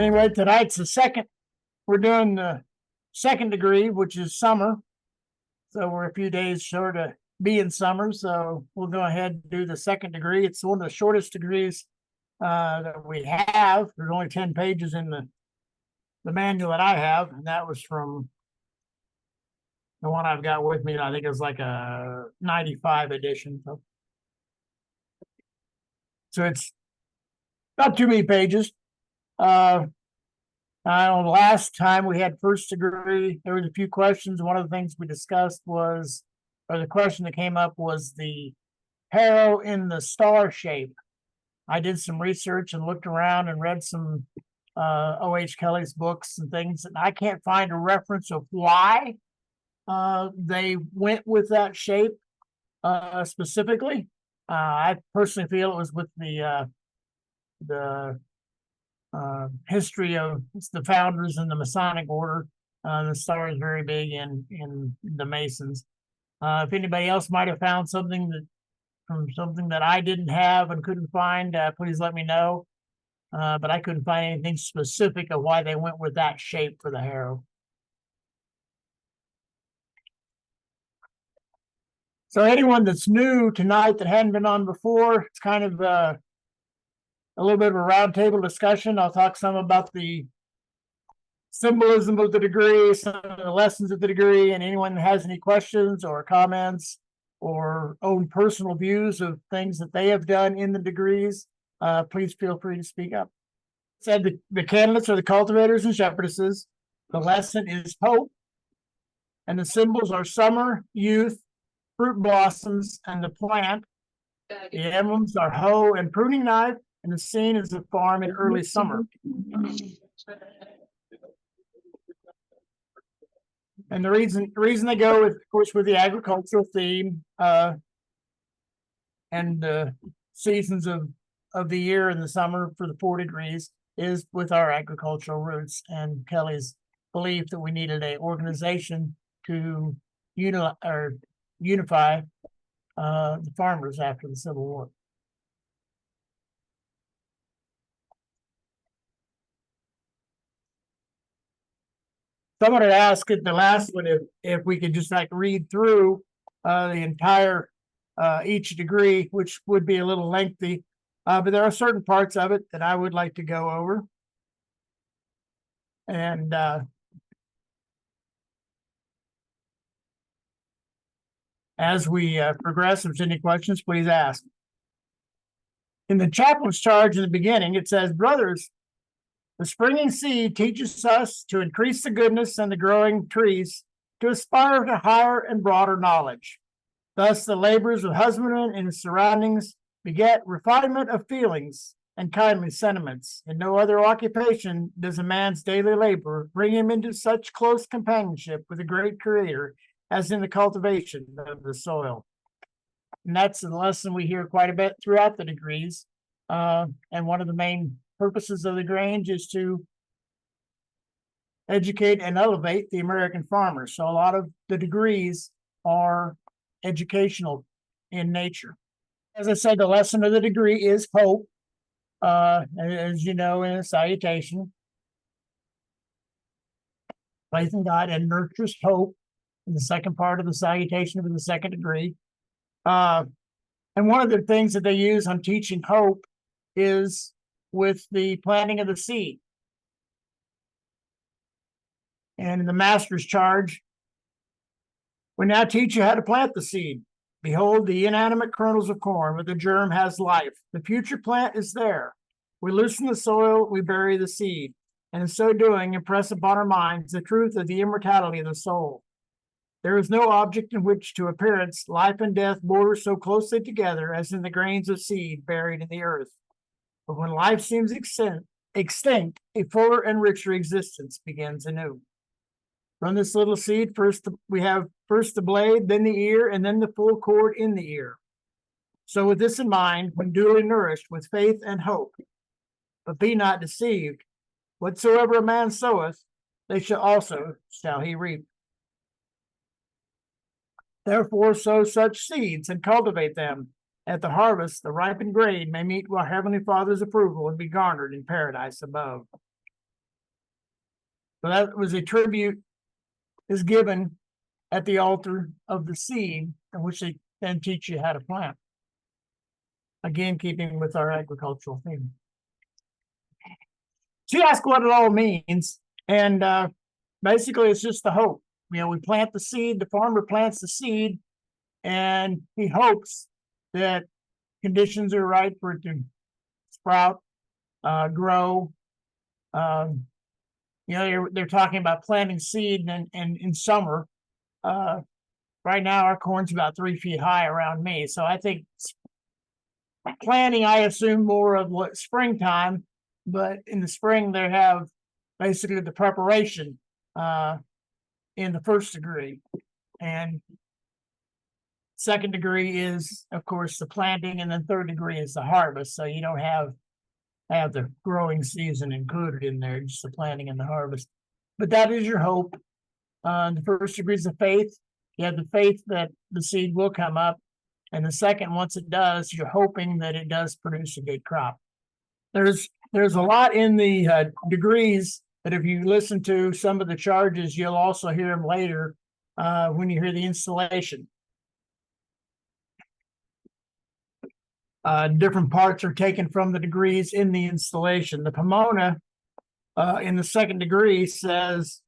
Anyway, tonight's the second. We're doing the second degree, which is summer. So we're a few days short of being summer. So we'll go ahead and do the second degree. It's one of the shortest degrees that we have. There's only 10 pages in the manual that I have, and that was from the one I've got with me. I think it was like a 95 edition. So it's not too many pages. Last time we had first degree, there was a few questions. One of the things we discussed was, or the question that came up was the harrow in the star shape. I did some research and looked around and read some O.H. Kelly's books and things, and I can't find a reference of why they went with that shape specifically. I personally feel it was with the history of the founders in the Masonic order. The star is very big in the Masons. If anybody else might have found something that I didn't have and couldn't find, please let me know. But I couldn't find anything specific of why they went with that shape for the harrow. So anyone that's new tonight that hadn't been on before, it's kind of a little bit of a roundtable discussion. I'll talk some about the symbolism of the degree, some of the lessons of the degree, and anyone that has any questions or comments or own personal views of things that they have done in the degrees, please feel free to speak up. Said the candidates are the cultivators and shepherdesses. The lesson is hope, and the symbols are summer, youth, fruit blossoms, and the plant. The emblems are hoe and pruning knife, and the scene is a farm in early summer. And the reason they go with, of course, with the agricultural theme and the seasons of the year in the summer for the 4 degrees is with our agricultural roots and Kelly's belief that we needed an organization to unify the farmers after the Civil War. Someone had asked at the last one if we could just like read through the entire each degree, which would be a little lengthy, but there are certain parts of it that I would like to go over. And as we progress, if there's any questions, please ask. In the chaplain's charge in the beginning, it says, "Brothers, the springing seed teaches us to increase the goodness and the growing trees to aspire to higher and broader knowledge. Thus, the labors of husbandman in his surroundings beget refinement of feelings and kindly sentiments. In no other occupation does a man's daily labor bring him into such close companionship with the great Creator as in the cultivation of the soil." And that's the lesson we hear quite a bit throughout the degrees. And one of the main purposes of the Grange is to educate and elevate the American farmer. So a lot of the degrees are educational in nature. As I said, the lesson of the degree is hope, as you know, in a salutation. Faith in God and nurtures hope in the second part of the salutation of the second degree. And one of the things that they use on teaching hope is with the planting of the seed. And in the master's charge, "We now teach you how to plant the seed. Behold, the inanimate kernels of corn, where the germ has life. The future plant is there. We loosen the soil, we bury the seed, and in so doing, impress upon our minds the truth of the immortality of the soul. There is no object in which, to appearance, life and death border so closely together as in the grains of seed buried in the earth. But when life seems extinct, a fuller and richer existence begins anew. From this little seed, we have the blade, then the ear, and then the full cord in the ear. So with this in mind, when duly nourished with faith and hope, but be not deceived, whatsoever a man soweth, they shall he reap. Therefore sow such seeds and cultivate them. At the harvest, the ripened grain may meet our Heavenly Father's approval and be garnered in paradise above." So that was a tribute is given at the altar of the seed, in which they then teach you how to plant. Again, keeping with our agricultural theme. She asked what it all means, and basically it's just the hope. You know, we plant the seed, the farmer plants the seed, and he hopes that conditions are right for it to sprout, grow. You know, they're talking about planting seed and in summer. Right now, our corn's about 3 feet high around me, so I think planting, I assume more of what springtime, but in the spring they have basically the preparation in the first degree, and second degree is, of course, the planting, and then third degree is the harvest. So you don't have the growing season included in there, just the planting and the harvest. But that is your hope. The first degree is the faith. You have the faith that the seed will come up. And the second, once it does, you're hoping that it does produce a good crop. There's a lot in the degrees that if you listen to some of the charges, you'll also hear them later when you hear the installation. Different parts are taken from the degrees in the installation. The Pomona in the second degree says,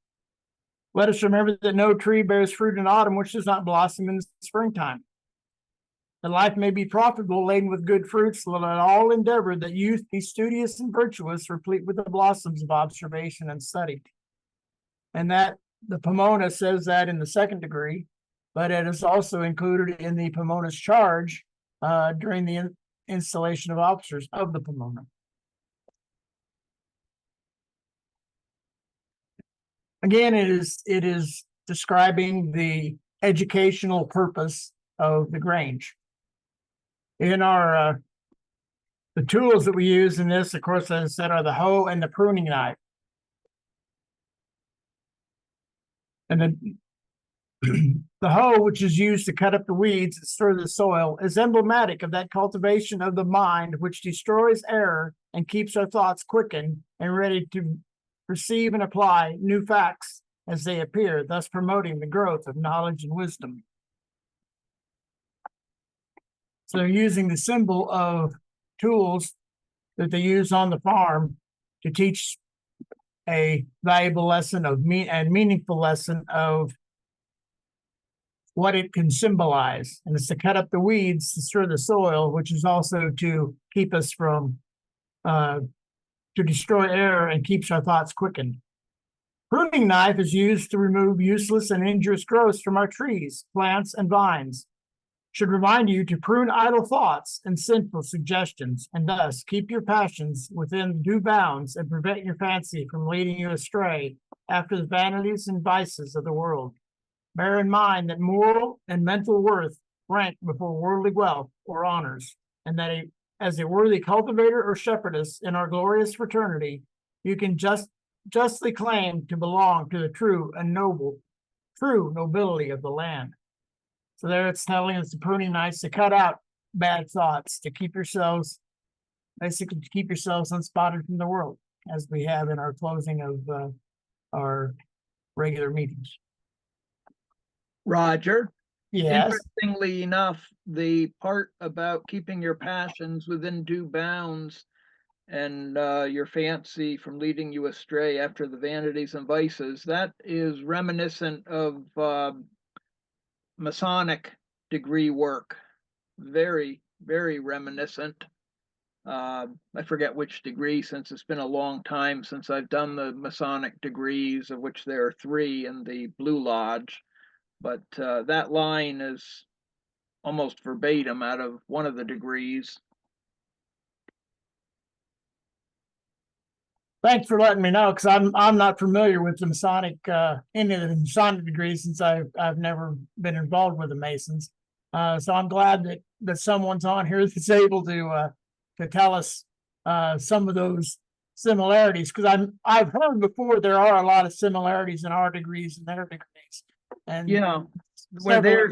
"Let us remember that no tree bears fruit in autumn which does not blossom in the springtime. That life may be profitable, laden with good fruits, let all endeavor that youth be studious and virtuous, replete with the blossoms of observation and study." And that the Pomona says that in the second degree, but it is also included in the Pomona's charge during the installation of officers of the Pomona. Again, it is describing the educational purpose of the Grange. In our the tools that we use in this, of course, as I said, are the hoe and the pruning knife. And then the hoe, which is used to cut up the weeds and stir the soil, is emblematic of that cultivation of the mind which destroys error and keeps our thoughts quickened and ready to perceive and apply new facts as they appear, thus promoting the growth of knowledge and wisdom. So they're using the symbol of tools that they use on the farm to teach a valuable lesson of meaningful lesson of what it can symbolize. And it's to cut up the weeds, to stir the soil, which is also to keep us from, to destroy error and keeps our thoughts quickened. Pruning knife is used to remove useless and injurious growths from our trees, plants, and vines. Should remind you to prune idle thoughts and sinful suggestions, and thus keep your passions within due bounds and prevent your fancy from leading you astray after the vanities and vices of the world. Bear in mind that moral and mental worth rank before worldly wealth or honors, and that as a worthy cultivator or shepherdess in our glorious fraternity, you can justly claim to belong to the true nobility of the land. So there it's telling us the pruning knives to cut out bad thoughts, to keep yourselves, basically to keep yourselves unspotted from the world, as we have in our closing of our regular meetings. Roger. Yes. Interestingly enough, the part about keeping your passions within due bounds and your fancy from leading you astray after the vanities and vices, that is reminiscent of Masonic degree work. Very, very reminiscent. I forget which degree, since it's been a long time since I've done the Masonic degrees, of which there are 3 in the Blue Lodge. But that line is almost verbatim out of one of the degrees. Thanks for letting me know, because I'm not familiar with the Masonic any of the Masonic degrees, since I've never been involved with the Masons. So I'm glad that someone's on here that's able to tell us some of those similarities, because I've heard before there are a lot of similarities in our degrees and their degrees. And yeah, where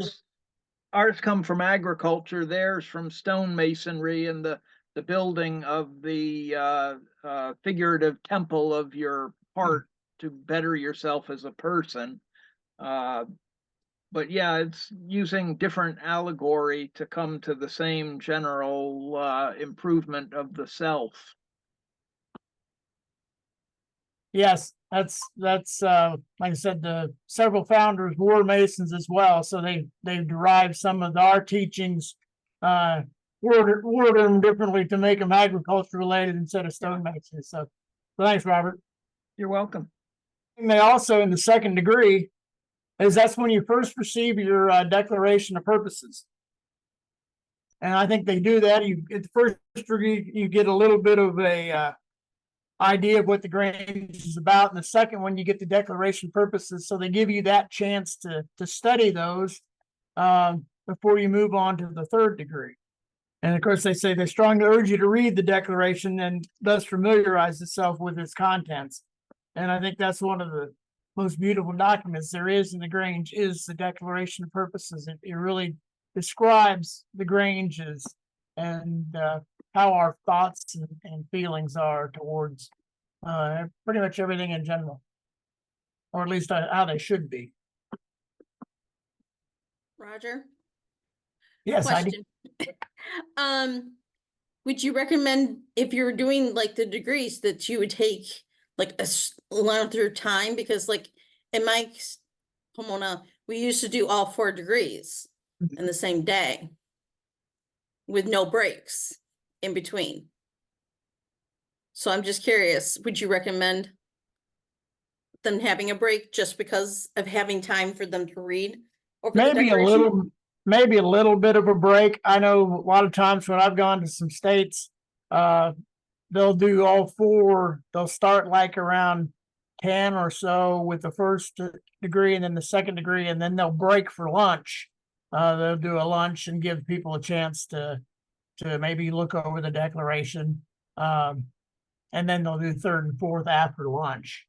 ours come from agriculture, theirs from stonemasonry and the building of the figurative temple of your heart to better yourself as a person. But yeah, it's using different allegory to come to the same general improvement of the self. Yes, that's like I said, the several founders were Masons as well, so they've derived some of our teachings, worded them differently to make them agriculture related instead of stonemasons. So thanks, Robert. You're welcome. And they also, in the second degree, is that's when you first receive your declaration of purposes. And I think they do that. You at the first degree, you get a little bit of a idea of what the Grange is about. And the second one, you get the declaration of purposes. So they give you that chance to study those before you move on to the third degree. And of course, they say they strongly urge you to read the declaration and thus familiarize yourself with its contents. And I think that's one of the most beautiful documents there is in the Grange is the Declaration of Purposes. It really describes the Granges and how our thoughts and feelings are towards pretty much everything in general, or at least how they should be. Roger? Yes, Heidi. Question. Would you recommend if you're doing like the degrees that you would take like a longer time? Because like in my Pomona, we used to do all 4 degrees in the same day with no breaks in between. So I'm just curious, would you recommend them having a break just because of having time for them to read over the declaration? Maybe a little bit of a break. I know a lot of times when I've gone to some states, they'll do all 4. They'll start like around 10 or so with the first degree and then the second degree, and then they'll break for lunch. They'll do a lunch and give people a chance to maybe look over the declaration. And then they'll do third and fourth after lunch.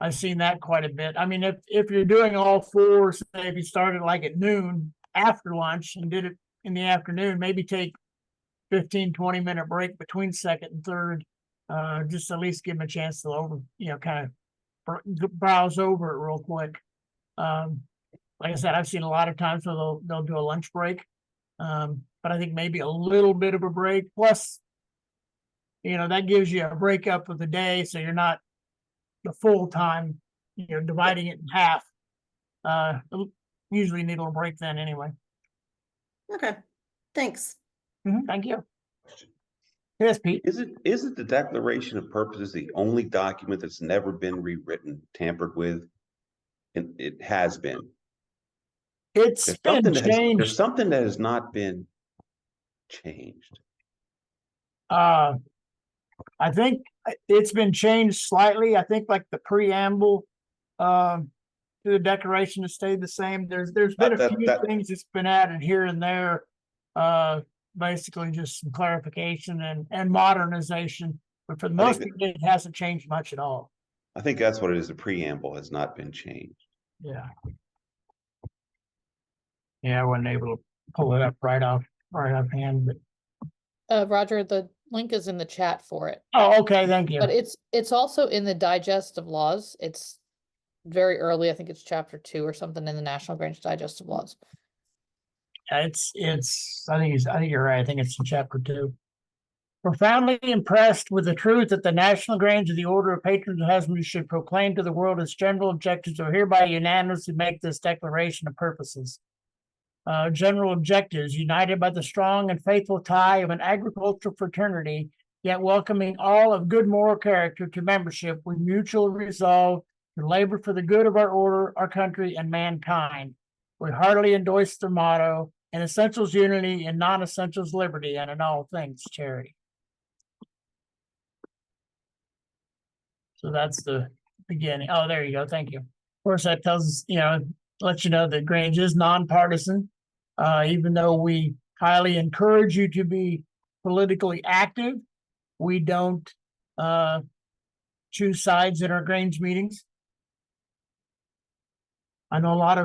I've seen that quite a bit. I mean, if you're doing all 4, say if you started like at noon after lunch and did it in the afternoon, maybe take 15-20 minute break between second and third, just at least give them a chance to kind of browse over it real quick. Like I said, I've seen a lot of times where they'll do a lunch break, but I think maybe a little bit of a break. Plus, that gives you a breakup of the day, so you're not the full time, dividing it in half. Usually need a little break then anyway. Okay, thanks. Thank you. Yes, Pete. Isn't the Declaration of Purposes the only document that's never been rewritten, tampered with? And it has been. It's been changed. There's something that has not been changed. I think it's been changed slightly. I think like the preamble to the Declaration has stayed the same. There's been a few things that's been added here and there. Basically just some clarification and modernization, but for the most part, it hasn't changed much at all. I think that's what it is. The preamble has not been changed. Yeah. Yeah, I wasn't able to pull it up right offhand, but Roger, the link is in the chat for it. oh, okay, thank you. But it's also in the digest of laws. It's very early. I think it's chapter 2 or something in the National Grange Digest of Laws. It's I think you're right. I think it's in chapter 2. Profoundly impressed with the truth that the National Grange of the Order of Patrons and Husbands should proclaim to the world its general objectives, are hereby unanimously make this declaration of purposes. General objectives, united by the strong and faithful tie of an agricultural fraternity, yet welcoming all of good moral character to membership with mutual resolve to labor for the good of our order, our country, and mankind. We heartily endorse the motto, in essentials unity, in non-essentials liberty, and in all things charity. So that's the beginning. Oh, there you go. Thank you. Of course, that tells us, lets you know that Grange is nonpartisan. Even though we highly encourage you to be politically active, we don't choose sides in our Grange meetings. I know a lot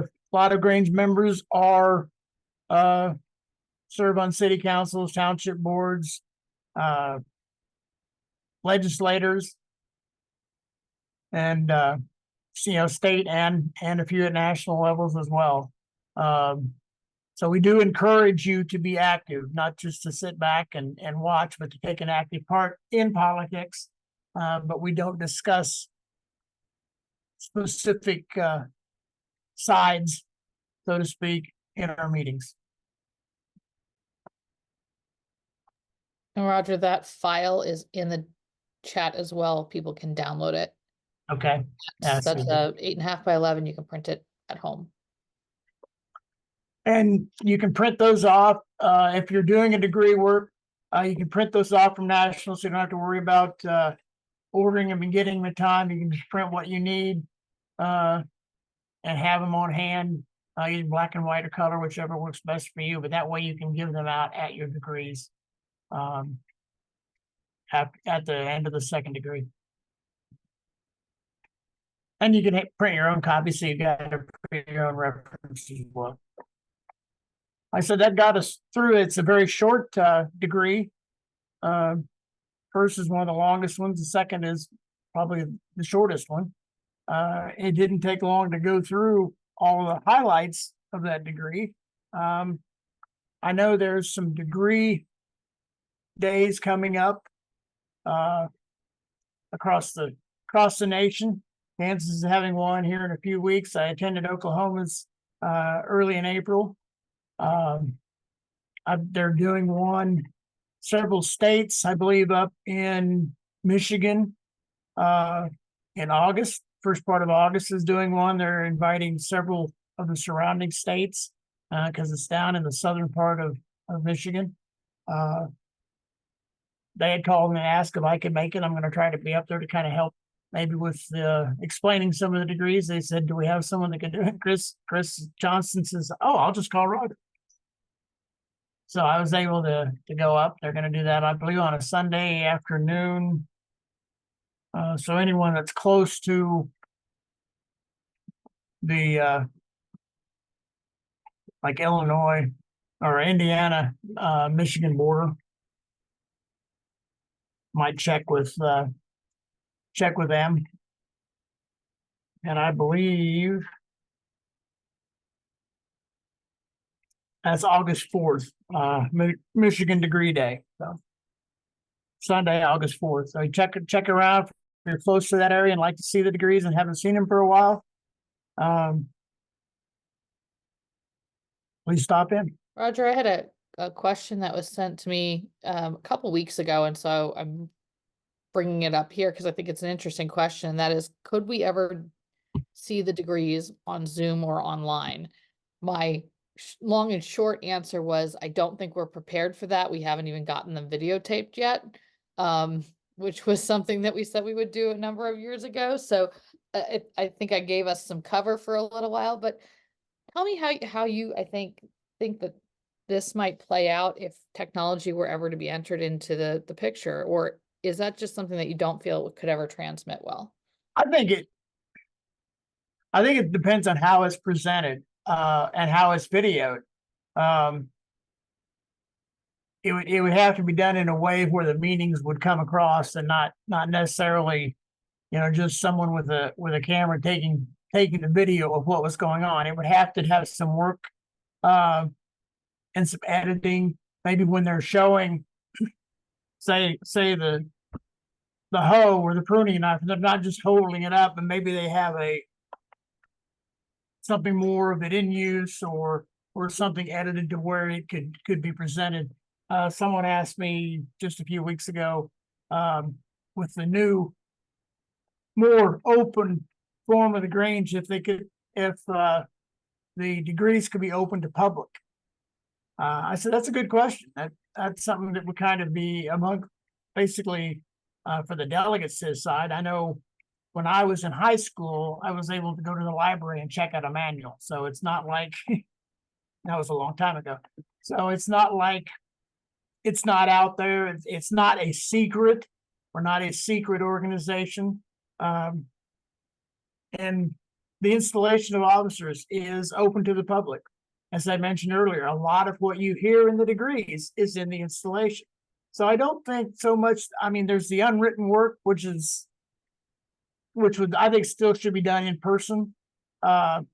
of Grange members are serve on city councils, township boards, legislators. and, state and a few at national levels as well. So we do encourage you to be active, not just to sit back and watch, but to take an active part in politics. But we don't discuss specific sides, so to speak, in our meetings. And Roger, that file is in the chat as well. People can download it. Okay. That's That's good. 8.5 by 11. You can print it at home. And you can print those off, if you're doing a degree work, you can print those off from National, so you don't have to worry about, ordering them and getting them in time. You can just print what you need, and have them on hand, either black and white or color, whichever works best for you, but that way you can give them out at your degrees, at the end of the second degree. And you can print your own copy, so you got to print your own references as well. I said that got us through. It's a very short degree. First is one of the longest ones. The second is probably the shortest one. It didn't take long to go through all the highlights of that degree. I know there's some degree days coming up across the nation. Kansas is having one here in a few weeks. I attended Oklahoma's early in April. They're doing one, several states, I believe, up in Michigan in August. First part of August is doing one. They're inviting several of the surrounding states because it's down in the southern part of Michigan. They had called me and asked if I could make it. I'm going to try to be up there to kind of help, maybe with explaining some of the degrees. They said, "Do we have someone that can do it?" Chris Johnson says, "Oh, I'll just call Roger." So I was able to go up. They're going to do that, I believe, on a Sunday afternoon. So anyone that's close to the like Illinois or Indiana, Michigan border might check with them. And I believe that's August 4th, Michigan Degree Day. So Sunday, August 4th. So you check around if you're close to that area and like to see the degrees and haven't seen them for a while. Please stop in. Roger, I had a question that was sent to me a couple weeks ago, and so I'm bringing it up here because I think it's an interesting question. That is, could we ever see the degrees on Zoom or online? My long and short answer was, I don't think we're prepared for that. We haven't even gotten them videotaped yet, which was something that we said we would do a number of years ago. So I think I gave us some cover for a little while, but tell me how you, I think that this might play out if technology were ever to be entered into the picture, or is that just something that you don't feel could ever transmit well? I think it depends on how it's presented and how it's videoed. It would have to be done in a way where the meanings would come across, and not necessarily, just someone with a camera taking the video of what was going on. It would have to have some work and some editing. Maybe when they're showing, say the hoe or the pruning knife, they're not just holding it up, and maybe they have something more of it in use, or something edited to where it could be presented. Someone asked me just a few weeks ago, with the new, more open form of the Grange, if the degrees could be open to public. I said, that's a good question. That's something that would kind of be among, basically, for the delegates side. I know when I was in high school, I was able to go to the library and check out a manual. So it's not like, that was a long time ago. So it's not like it's not out there. It's not a secret. We're not a secret organization. And the installation of officers is open to the public. As I mentioned earlier, a lot of what you hear in the degrees is in the installation. So I don't think so much, there's the unwritten work, which is which would, I think still should be done in person,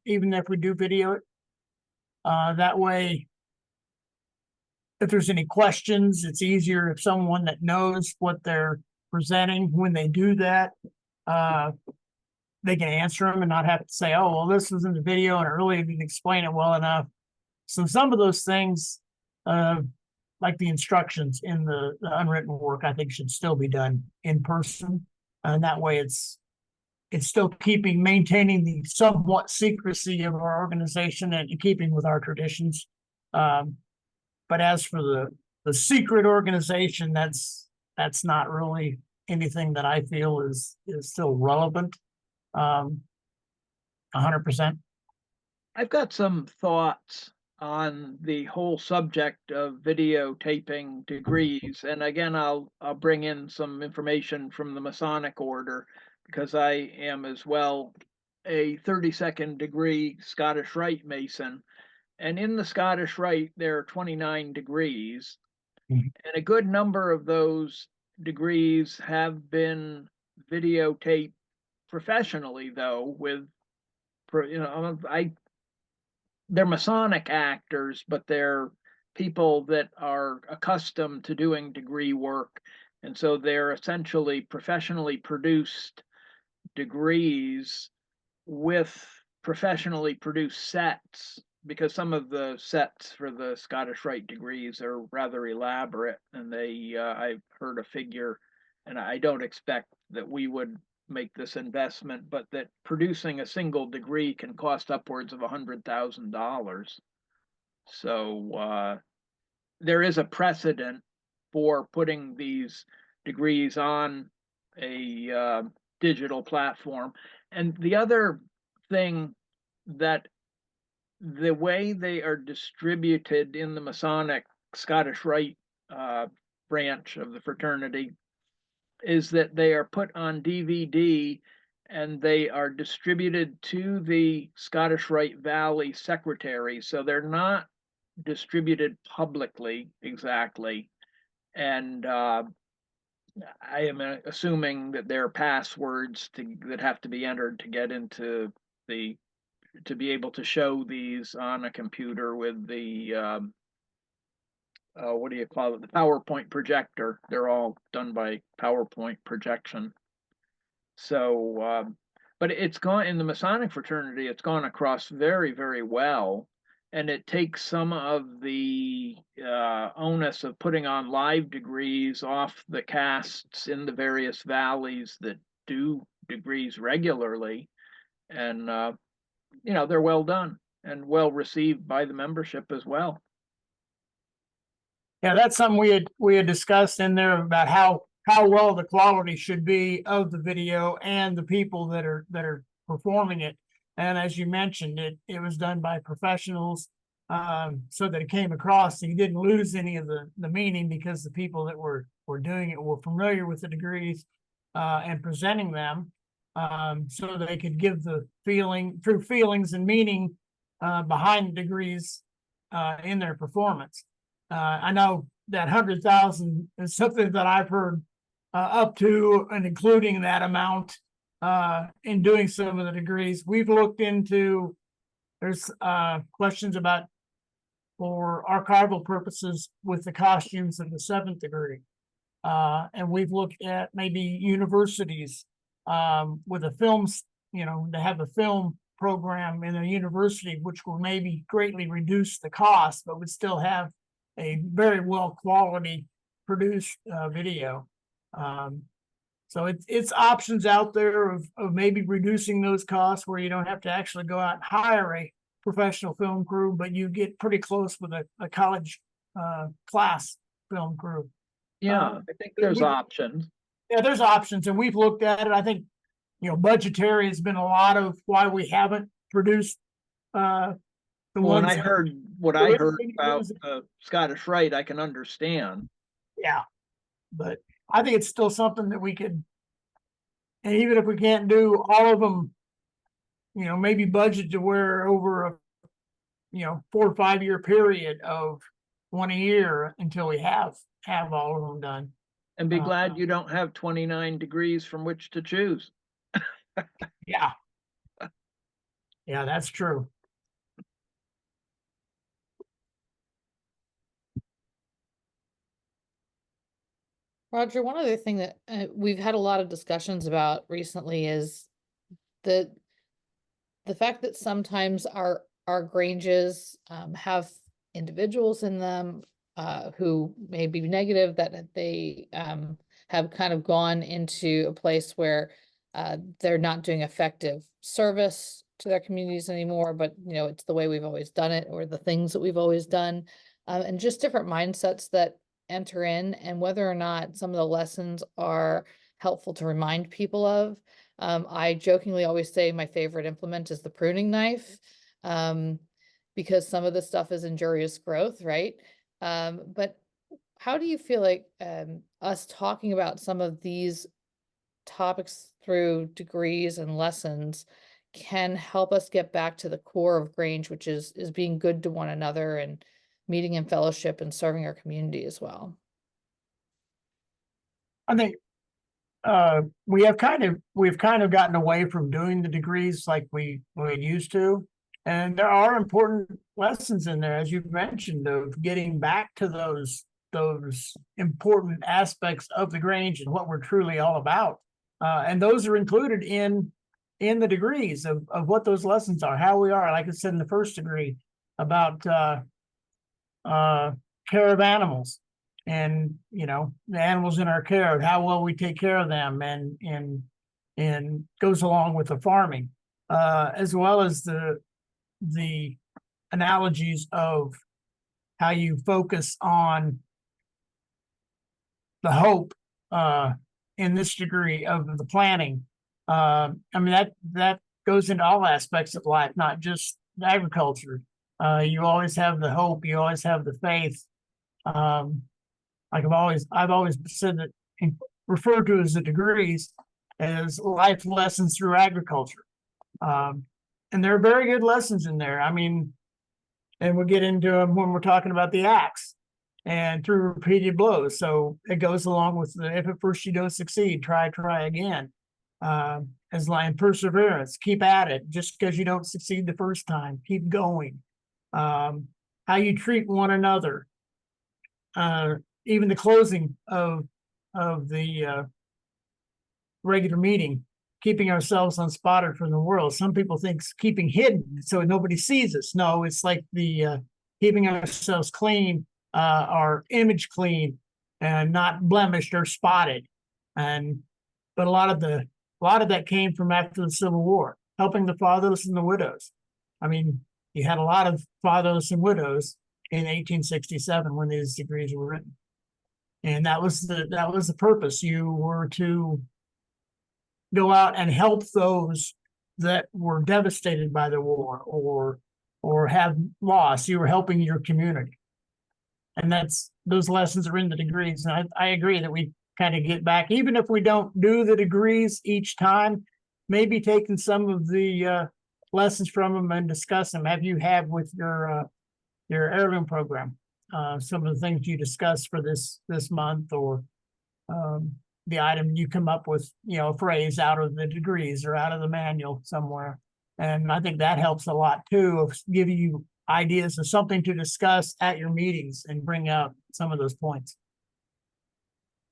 even if we do video it. That way, if there's any questions, it's easier if someone that knows what they're presenting, when they do that, they can answer them and not have to say, oh, well, this was in the video and it really didn't explain it well enough. So some of those things, like the instructions in the unwritten work, I think should still be done in person. And that way it's still maintaining the somewhat secrecy of our organization and keeping with our traditions. But as for the secret organization, that's not really anything that I feel is still relevant. 100%. I've got some thoughts on the whole subject of videotaping degrees. And again, I'll bring in some information from the Masonic order, because I am as well a 32nd degree Scottish Rite Mason. And in the Scottish Rite, there are 29 degrees. Mhm. And a good number of those degrees have been videotaped professionally, though, with, they're Masonic actors, but they're people that are accustomed to doing degree work. And so they're essentially professionally produced degrees with professionally produced sets, because some of the sets for the Scottish Rite degrees are rather elaborate, and I've heard a figure, and I don't expect that we would make this investment, but that producing a single degree can cost upwards of $100,000. So there is a precedent for putting these degrees on a digital platform. And the other thing, that the way they are distributed in the Masonic Scottish Rite branch of the fraternity is that they are put on DVD and they are distributed to the Scottish Rite Valley secretary. So they're not distributed publicly exactly. And I am assuming that there are passwords that have to be entered to get into to be able to show these on a computer with the what do you call it? The PowerPoint projector. They're all done by PowerPoint projection. So, but it's gone in the Masonic fraternity, it's gone across very, very well. And it takes some of the onus of putting on live degrees off the casts in the various valleys that do degrees regularly. And, they're well done and well received by the membership as well. Yeah, that's something we had discussed in there about how well the quality should be of the video and the people that are performing it. And as you mentioned, it was done by professionals, so that it came across and you didn't lose any of the meaning, because the people that were doing it were familiar with the degrees and presenting them, so that they could give the true feelings and meaning behind the degrees in their performance. I know that 100,000 is something that I've heard up to and including that amount in doing some of the degrees. We've looked into, there's questions about for archival purposes with the costumes of the 7th degree. And we've looked at maybe universities with a film, to have a film program in a university, which will maybe greatly reduce the cost, but would still have a very well quality produced video. So it's options out there of maybe reducing those costs where you don't have to actually go out and hire a professional film crew, but you get pretty close with a college class film crew. Yeah, I think there's options. Yeah, there's options, and we've looked at it. I think, budgetary has been a lot of why we haven't produced the When ones. I heard what I heard about Scottish Rite, I can understand. Yeah, but I think it's still something that we could, and even if we can't do all of them, maybe budget to where over a 4 or 5 year period of one a year until we have all of them done. And be glad you don't have 29 degrees from which to choose. Yeah. Yeah, that's true. Roger, one other thing that we've had a lot of discussions about recently is the fact that sometimes our granges have individuals in them who may be negative, that they have kind of gone into a place where they're not doing effective service to their communities anymore, but you know, it's the way we've always done it, or the things that we've always done, and just different mindsets that enter in, and whether or not some of the lessons are helpful to remind people of. I jokingly always say my favorite implement is the pruning knife, because some of the stuff is injurious growth, right? But how do you feel like us talking about some of these topics through degrees and lessons can help us get back to the core of Grange, which is being good to one another and meeting in fellowship and serving our community as well? I think we've kind of gotten away from doing the degrees like we used to. And there are important lessons in there, as you've mentioned, of getting back to those important aspects of the Grange and what we're truly all about. And those are included in the degrees of what those lessons are, how we are, like I said in the first degree, about care of animals, and you know, the animals in our care, how well we take care of them, and goes along with the farming, as well as the analogies of how you focus on the hope in this degree of the planning. I mean, that goes into all aspects of life, not just agriculture. You always have the hope, you always have the faith. Like I've always said that, referred to as the degrees as life lessons through agriculture. And there are very good lessons in there. I mean, and we'll get into them when we're talking about the axe and through repeated blows. So it goes along with the, if at first you don't succeed, try again. As line perseverance, keep at it. Just because you don't succeed the first time, keep going. How you treat one another. Even the closing of the regular meeting, keeping ourselves unspotted from the world. Some people think keeping hidden so nobody sees us. No, it's like the keeping ourselves clean, our image clean, and not blemished or spotted. But a lot of that came from after the Civil War, helping the fatherless and the widows. I mean, you had a lot of fatherless and widows in 1867 when these degrees were written, and that was the purpose. You were to go out and help those that were devastated by the war or have loss. You were helping your community, and those lessons are in the degrees. And I agree that we kind of get back, even if we don't do the degrees each time, maybe taking some of the lessons from them and discuss them. Have you had with your heirloom program, some of the things you discussed for this month, or the item you come up with, you know, a phrase out of the degrees or out of the manual somewhere. And I think that helps a lot too, of giving you ideas of something to discuss at your meetings and bring out some of those points.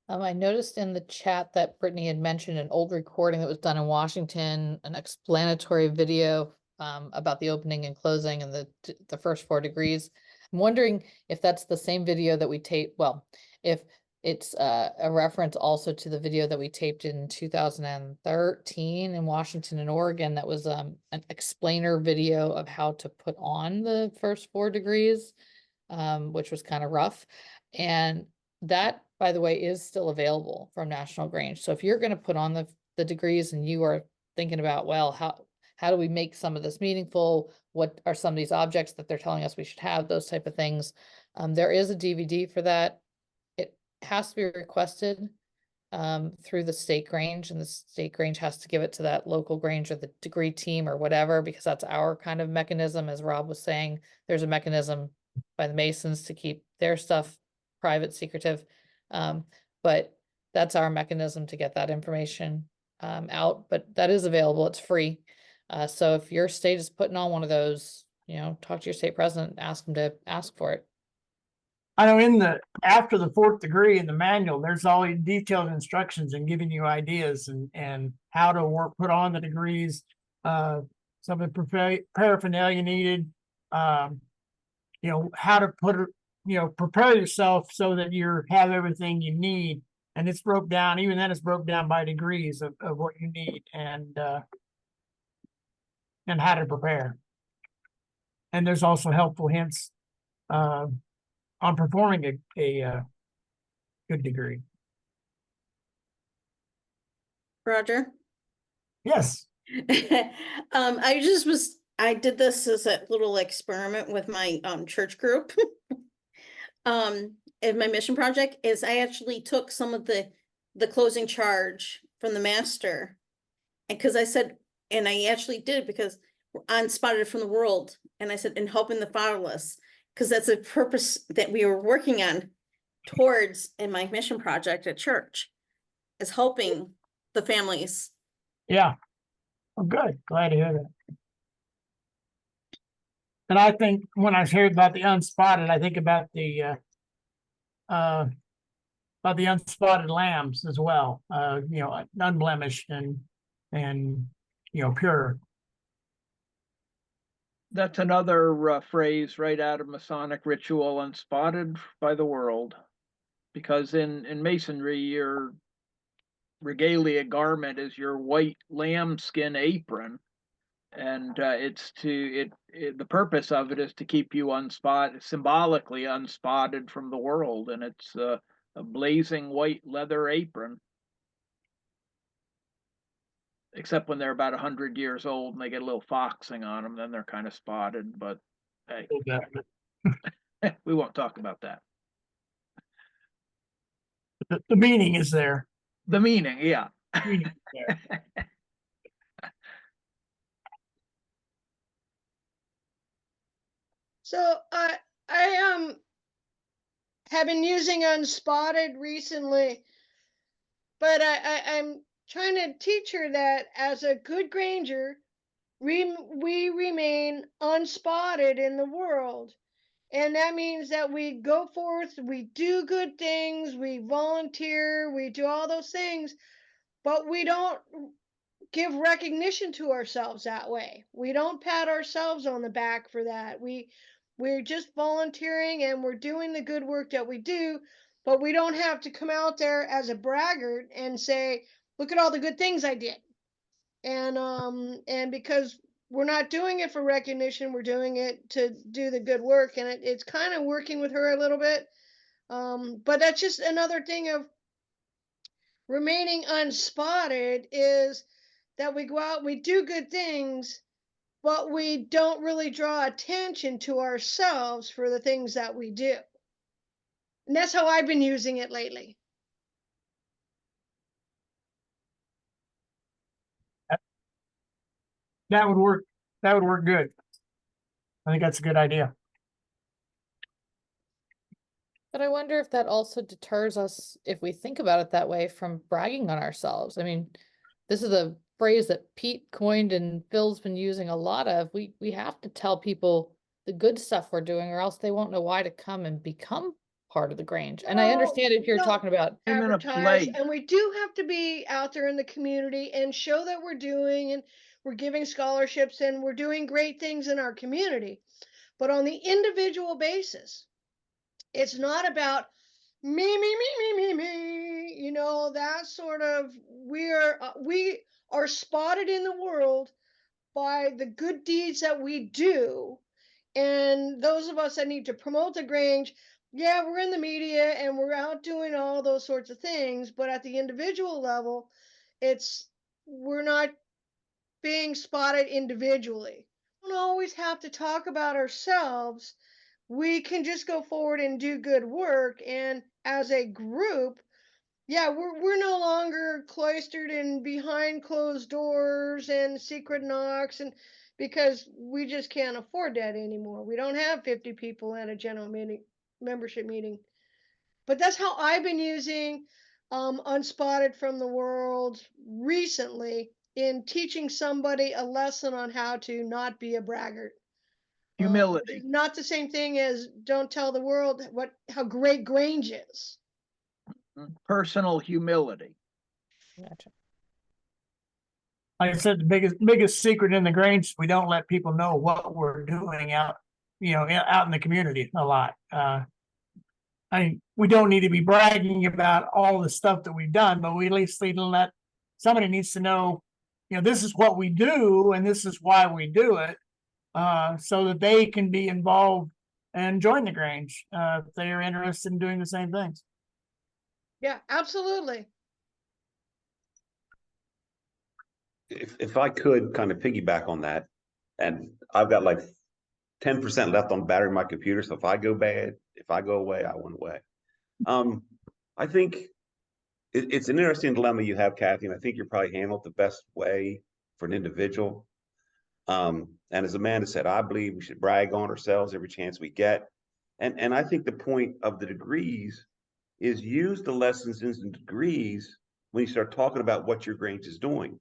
I noticed in the chat that Brittany had mentioned an old recording that was done in Washington, an explanatory video about the opening and closing and the first 4 degrees. I'm wondering if that's the same video that we taped. Well, if it's a reference also to the video that we taped in 2013 in Washington and Oregon. That was an explainer video of how to put on the first 4 degrees, which was kind of rough. And that, by the way, is still available from National Grange. So if you're going to put on the degrees and you are thinking about, well, how do we make some of this meaningful? What are some of these objects that they're telling us we should have? Those type of things. There is a DVD for that. It has to be requested through the state Grange, and the state Grange has to give it to that local Grange or the degree team or whatever, because that's our kind of mechanism. As Rob was saying, there's a mechanism by the Masons to keep their stuff private, secretive. But that's our mechanism to get that information. out, but that is available. It's free. So if your state is putting on one of those, talk to your state president, ask them to ask for it. I know after the fourth degree in the manual, there's all these detailed instructions and giving you ideas and how to put on the degrees, some of the paraphernalia needed, how to prepare yourself so that you have everything you need. And it's broke down, even then it's broke down by degrees of what you need and how to prepare. And there's also helpful hints, on performing a good degree. Roger? Yes. I did this as a little experiment with my church group. In my mission project is I actually took some of the closing charge from the master. And because I said, and I actually did it because we're unspotted from the world. And I said, and helping the fatherless, because that's a purpose that we were working on towards in my mission project at church, is helping the families. Yeah. Well, good. Glad to hear that. And I think when I heard about the unspotted, I think about the unspotted lambs as well. Unblemished and pure. That's another phrase right out of Masonic ritual, unspotted by the world. Because in Masonry, your regalia garment is your white lambskin apron. And the purpose of it is to keep you symbolically unspotted from the world. And it's a blazing white leather apron. Except when they're about 100 years old and they get a little foxing on them, then they're kind of spotted. But hey, we won't talk about that. The meaning is there. The meaning, yeah. Meaning is there. So I have been using unspotted recently, but I'm trying to teach her that as a good Granger, we remain unspotted in the world. And that means that we go forth, we do good things, we volunteer, we do all those things, but we don't give recognition to ourselves that way. We don't pat ourselves on the back for that. We're just volunteering and we're doing the good work that we do, but we don't have to come out there as a braggart and say, look at all the good things I did. And because we're not doing it for recognition, we're doing it to do the good work, and it's kind of working with her a little bit. But that's just another thing of remaining unspotted, is that we go out, we do good things, but we don't really draw attention to ourselves for the things that we do. And that's how I've been using it lately. That would work. That would work good. I think that's a good idea. But I wonder if that also deters us, if we think about it that way, from bragging on ourselves. I mean, this is a phrase that Pete coined and Phil's been using a lot of. We have to tell people the good stuff we're doing, or else they won't know why to come and become part of the Grange. And I understand if you're talking about advertise, and we do have to be out there in the community and show that we're doing, and we're giving scholarships and we're doing great things in our community. But on the individual basis, it's not about me, that sort of, we are spotted in the world by the good deeds that we do. And those of us that need to promote the Grange, yeah, we're in the media and we're out doing all those sorts of things, but at the individual level, we're not being spotted individually. We don't always have to talk about ourselves. We can just go forward and do good work. And as a group, yeah, we're no longer cloistered in behind closed doors and secret knocks, and because we just can't afford that anymore. We don't have 50 people at a general meeting, membership meeting. But that's how I've been using unspotted from the world recently in teaching somebody a lesson on how to not be a braggart. Which is Humility. not the same thing as don't tell the world how great Grange is. Personal humility. Gotcha. Like I said, the biggest secret in the Grange, we don't let people know what we're doing out, out in the community a lot. We don't need to be bragging about all the stuff that we've done, but we at least need to let somebody needs to know, this is what we do and this is why we do it, so that they can be involved and join the Grange if they are interested in doing the same things. Yeah, absolutely. If I could kind of piggyback on that, and I've got like 10% left on the battery in my computer. So if I go bad, if I go away, I went away. I think it's an interesting dilemma you have, Kathy, and I think you're probably handled the best way for an individual. And as Amanda said, I believe we should brag on ourselves every chance we get. And I think the point of the degrees is use the lessons in the degrees when you start talking about what your Grange is doing.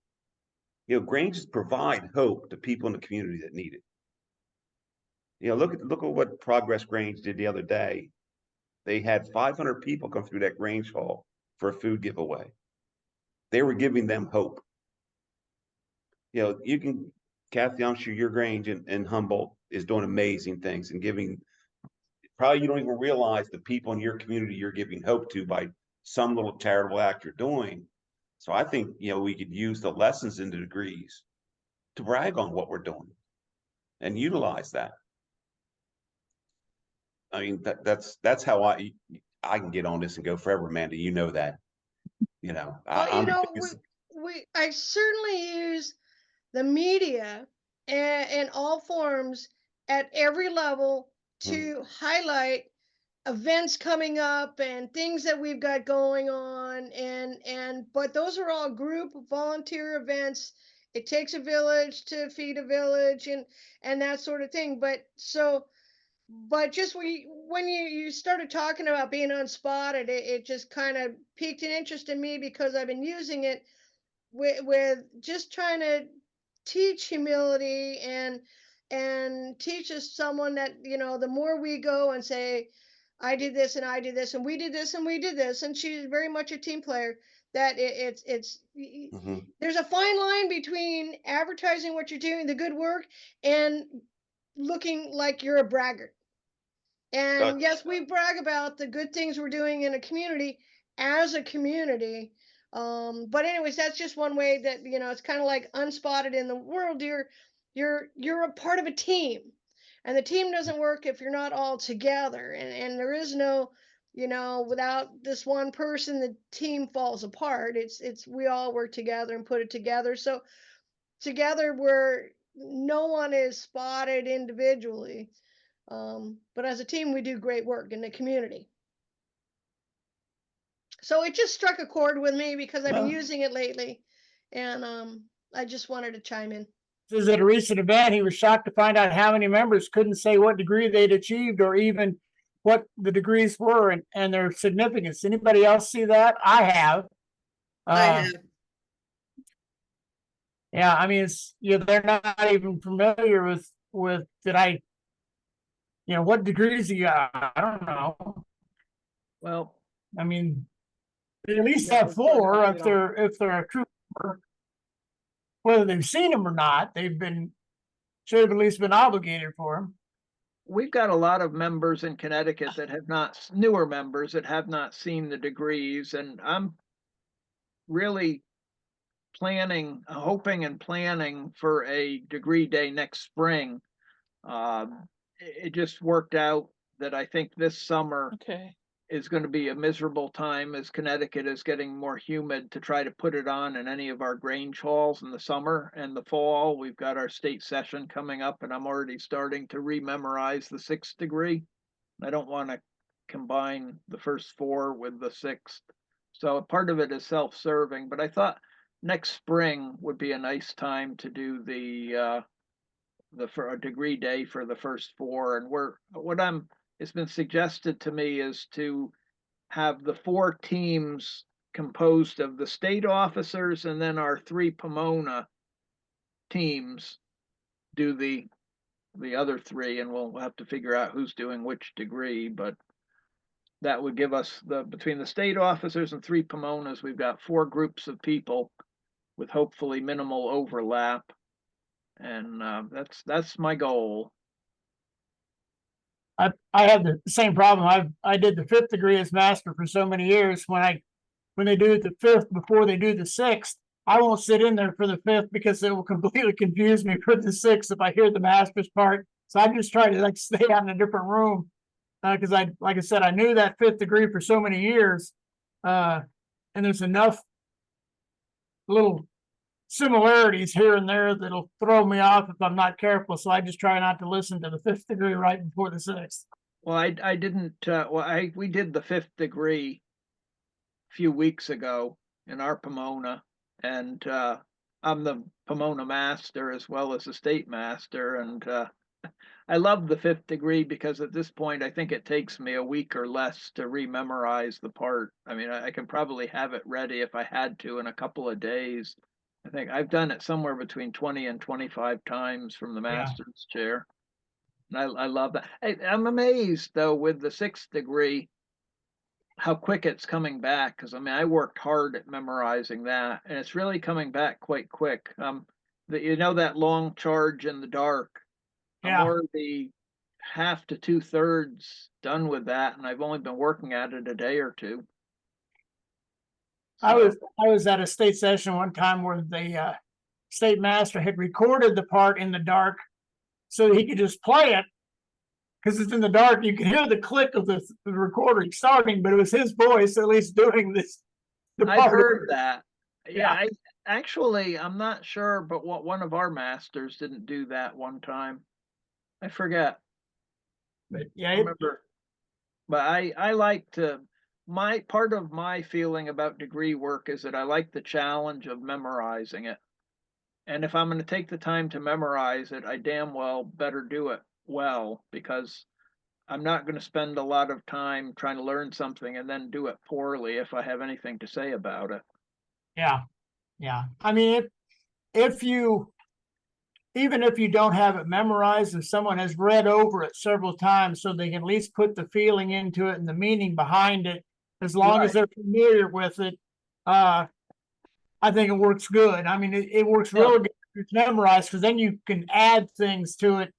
Granges provide hope to people in the community that need it. Look at what Progress Grange did the other day. They had 500 people come through that Grange Hall for a food giveaway. They were giving them hope. You can, Kathy, I'm sure your Grange in Humboldt is doing amazing things and giving. Probably you don't even realize the people in your community you're giving hope to by some little charitable act you're doing. So I think we could use the lessons in the degrees to brag on what we're doing and utilize that. I mean, that's how I can get on this and go forever, Amanda. You know that. Well, I'm the biggest. I certainly use the media in all forms at every level to highlight events coming up and things that we've got going on, but those are all group volunteer events. It takes a village to feed a village and that sort of thing. But just when you started talking about being unspotted, it just kind of piqued an interest in me because I've been using it with just trying to teach humility and teach us someone that the more we go and say I did this and I did this and we did this and we did this, and she's very much a team player, that there's a fine line between advertising what you're doing, the good work, and looking like you're a braggart. And yes, we brag about the good things we're doing in a community as a community. But anyways, that's just one way that it's kind of like unspotted in the world. You're a part of a team, and the team doesn't work if you're not all together. And there is no, without this one person, the team falls apart. It's we all work together and put it together. So together where no one is spotted individually. But as a team, we do great work in the community. So it just struck a chord with me because I've been using it lately, and I just wanted to chime in. This is at a recent event. He was shocked to find out how many members couldn't say what degree they'd achieved or even what the degrees were and their significance. Anybody else see that? I have. I have. Yeah, I mean, they're not even familiar with did I, what degrees you got? I don't know. Well, I mean, they at least yeah, have it's got four update if they're a true member. Whether they've seen them or not, should have at least been obligated for them. we've got a lot of members in Connecticut that have not, newer members that have not seen the degrees, and I'm really hoping and planning for a degree day next spring. It just worked out that I think this summer Okay. is going to be a miserable time as Connecticut is getting more humid to try to put it on in any of our Grange halls in the summer and the fall. We've got our state session coming up, and I'm already starting to rememorize the 6th degree. I don't want to combine the first 4 with the 6th. So part of it is self-serving, but I thought next spring would be a nice time to do for a degree day for the first 4. And it's been suggested to me is to have the 4 teams composed of the state officers, and then our 3 Pomona teams do the other 3, and we'll have to figure out who's doing which degree, but that would give us between the state officers and 3 Pomonas, we've got 4 groups of people with hopefully minimal overlap. And that's my goal. I have the same problem. I did the 5th degree as master for so many years. When they do the 5th before they do the 6th, I won't sit in there for the 5th because it will completely confuse me for the 6th if I hear the master's part. So I just try to like stay out in a different room because like I said, I knew that 5th degree for so many years, and there's enough little similarities here and there that'll throw me off if I'm not careful. So I just try not to listen to the 5th degree right before the 6th. Well, I didn't. We did the 5th degree a few weeks ago in our Pomona, and I'm the Pomona master as well as the state master, and I love the 5th degree because at this point I think it takes me a week or less to rememorize the part. I mean, I can probably have it ready if I had to in a couple of days. I think I've done it somewhere between 20 and 25 times from the master's chair. And I love that. I'm amazed though with the 6th degree how quick it's coming back, because I mean I worked hard at memorizing that, and it's really coming back quite quick. That long charge in the dark. I'm already half to 2/3 done with that, and I've only been working at it a day or two. I was at a state session one time where the state master had recorded the part in the dark so that he could just play it because it's in the dark. You can hear the click of the recording starting, but it was his voice at least doing this. I've heard that. Yeah, I'm not sure, but one of our masters didn't do that one time. I forget. But I remember. But I like to. My part of my feeling about degree work is that I like the challenge of memorizing it. And if I'm going to take the time to memorize it, I damn well better do it well, because I'm not going to spend a lot of time trying to learn something and then do it poorly if I have anything to say about it. Yeah. I mean, even if you don't have it memorized, if someone has read over it several times so they can at least put the feeling into it and the meaning behind it, as long as they're familiar with it, I think it works good. I mean, it works really good if it's memorized, because then you can add things to it,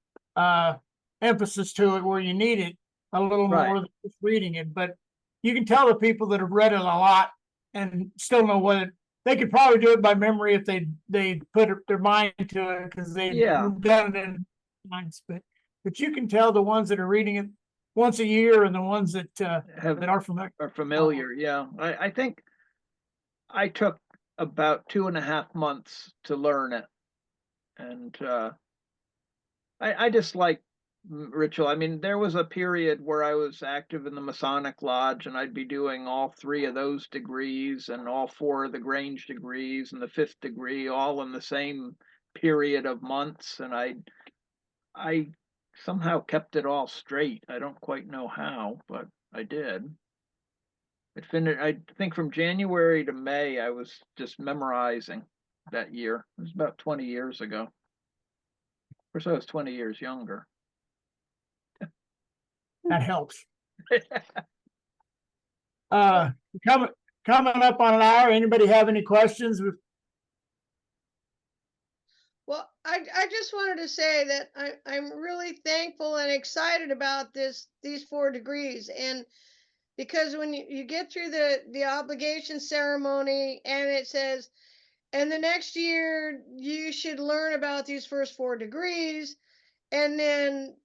emphasis to it where you need it a little more than just reading it. But you can tell the people that have read it a lot and still know what they could probably do it by memory if they put their mind to it, because they've done it in times. But you can tell the ones that are reading it once a year and the ones that are familiar. Yeah, I think I took about 2.5 months to learn it, and I just like ritual. I mean, there was a period where I was active in the Masonic Lodge, and I'd be doing all 3 of those degrees and all 4 of the Grange degrees and the 5th degree all in the same period of months, and I somehow kept it all straight. I don't quite know how, but I did. It finished, I think from January to May, I was just memorizing that year. It was about 20 years ago. Of course, I was 20 years younger. That helps. Coming up on an hour. Anybody have any questions? Well, I just wanted to say that I'm really thankful and excited about these 4 degrees, and because when you get through the obligation ceremony and it says, and the next year you should learn about these first 4 degrees, and then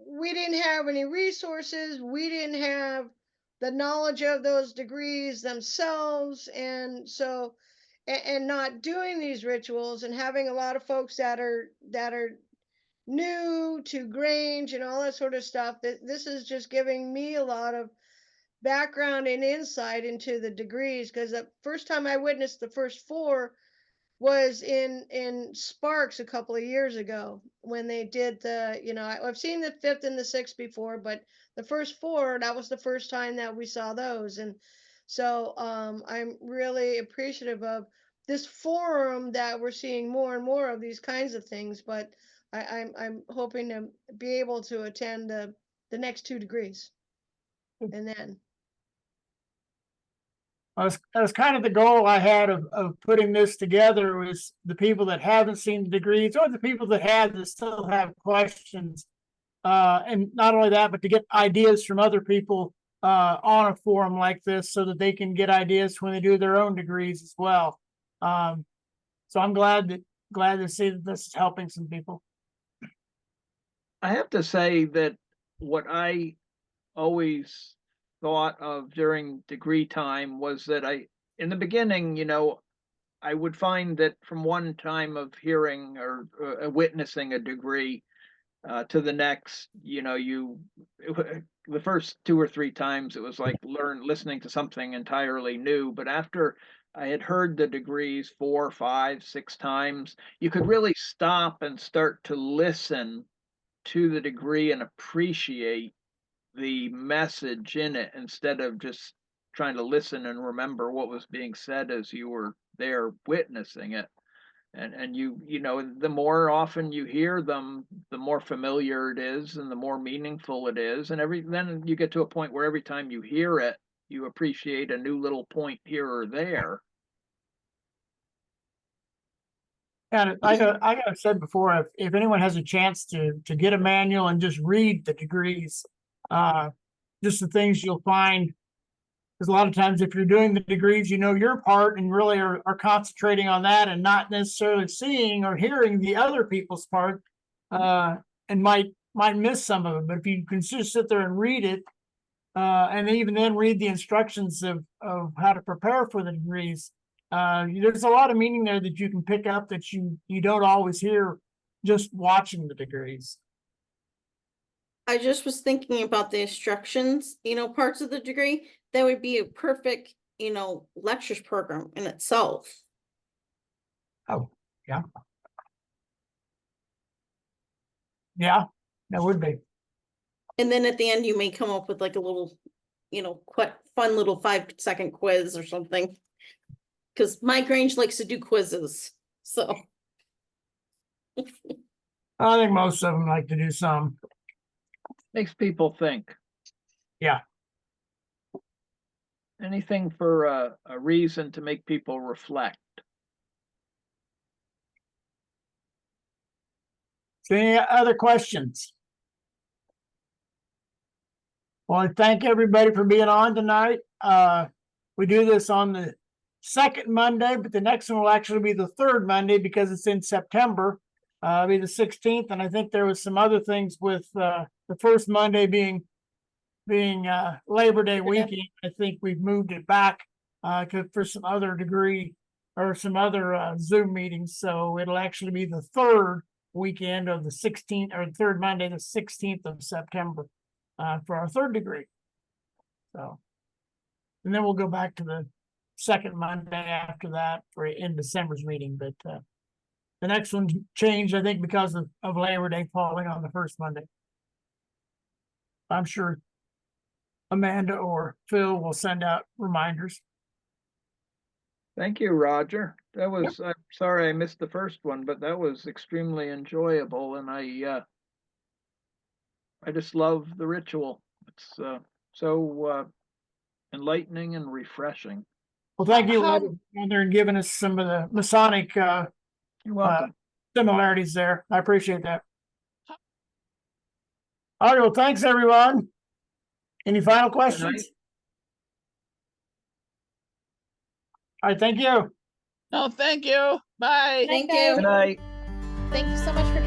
we didn't have any resources, we didn't have the knowledge of those degrees themselves, and so and not doing these rituals and having a lot of folks that are new to Grange and all that sort of stuff, that this is just giving me a lot of background and insight into the degrees, because the first time I witnessed the first 4 was in Sparks a couple of years ago when they did I've seen the 5th and the 6th before, but the first 4, that was the first time that we saw those. And So I'm really appreciative of this forum that we're seeing more and more of these kinds of things. But I'm hoping to be able to attend the next 2 degrees, and then. That's kind of the goal I had of putting this together, was the people that haven't seen the degrees, or the people that have that still have questions. And not only that, but to get ideas from other people on a forum like this, so that they can get ideas when they do their own degrees as well. So I'm glad to see that this is helping some people. I have to say that what I always thought of during degree time was that in the beginning, I would find that from one time of hearing or witnessing a degree to the next, the first 2 or 3 times it was like listening to something entirely new. But after I had heard the degrees 4, 5, 6 times, you could really stop and start to listen to the degree and appreciate the message in it, instead of just trying to listen and remember what was being said as you were there witnessing it. And the more often you hear them, the more familiar it is and the more meaningful it is. And then you get to a point where every time you hear it, you appreciate a new little point here or there. And I got said before, if anyone has a chance to get a manual and just read the degrees, just the things you'll find, because a lot of times if you're doing the degrees, you know your part and really are concentrating on that and not necessarily seeing or hearing the other people's part, and might miss some of it. But if you can just sit there and read it, and even then read the instructions of how to prepare for the degrees, there's a lot of meaning there that you can pick up that you don't always hear just watching the degrees. I just was thinking about the instructions, parts of the degree. That would be a perfect, lectures program in itself. Oh, yeah. Yeah, that would be. And then at the end, you may come up with like a little, quite fun little 5-second quiz or something. Because my Grange likes to do quizzes, so. I think most of them like to do some. Makes people think. Yeah. Anything for a reason to make people reflect. So any other questions? Well, I thank everybody for being on tonight. We do this on the second Monday, but the next one will actually be the third Monday because it's in September. It'll be the 16th, and I think there was some other things with the first Monday being Labor Day weekend. I think we've moved it back for some other degree or some other Zoom meetings. So it'll actually be the third weekend of the 16th, or third Monday, the 16th of September, for our third degree. So, and then we'll go back to the second Monday after that in December's meeting. But the next one changed, I think, because of Labor Day falling on the first Monday. I'm sure Amanda or Phil will send out reminders. Thank you, Roger. That was, I'm sorry I missed the first one, but that was extremely enjoyable. And I just love the ritual. It's so enlightening and refreshing. Well, thank you for there and giving us some of the Masonic You're welcome. similarities there. I appreciate that. All right, well, thanks everyone. Any final questions? All right, thank you. No, thank you. Bye. Thank guys. you. Good night. Thank you so much for